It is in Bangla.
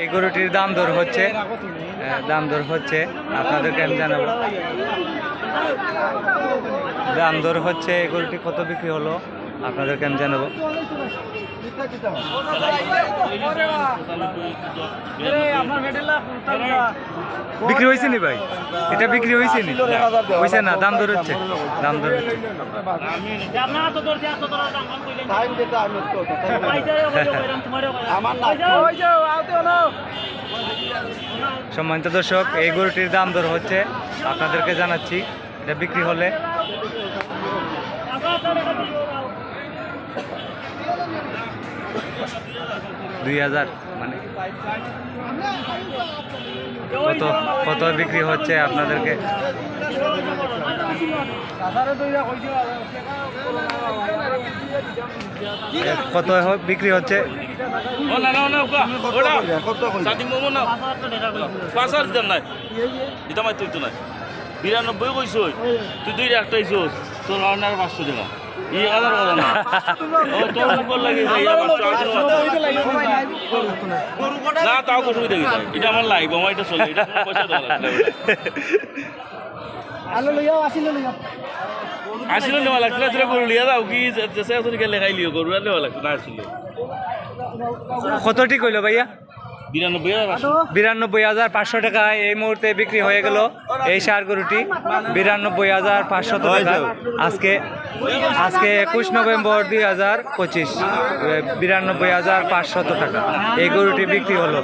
এই গরুটির দাম দর হচ্ছে আপনাদেরকে আমি জানাবো। দাম দর হচ্ছে এই গরুটি কত বিক্রি হলো আপনাদেরকে আমি জানাবো। বিক্রি হয়েছে নি ভাই? এটা বিক্রি হয়েছে নি? হয়েছে না? দাম দর হচ্ছে সম্মানিত দর্শক, এই গরুটির দাম দর হচ্ছে আপনাদেরকে জানাচ্ছি। এটা বিক্রি হলে $2000 মানে কত বিক্রি হচ্ছে আপনাদেরকে কত বিক্রি হচ্ছে? বিরানব্বই কইস তুই 2 একটা আইসোস তোর আর 500 টাকা এই হাজার কথা না তোর উপর লাগে না তাও কিছু দেখি এটা আমার লাইভ আমার এটা চলে এটা পয়সা দেওয়া আসলে নেওয়া লাগছিল তোরা গরু লিয়া দাও কি যে গেলে খাইলিও গরু আর নেওয়া লাগতো না আসলে। কতটি কইলো ভাইয়া? 92,500 টাকা এই মুহূর্তে বিক্রি হয়ে গেল এই ষাঁড় গরুটি। 92,500 টাকা আজকে 21 নভেম্বর 2025। 92,500 টাকা এই গরুটি বিক্রি হলো।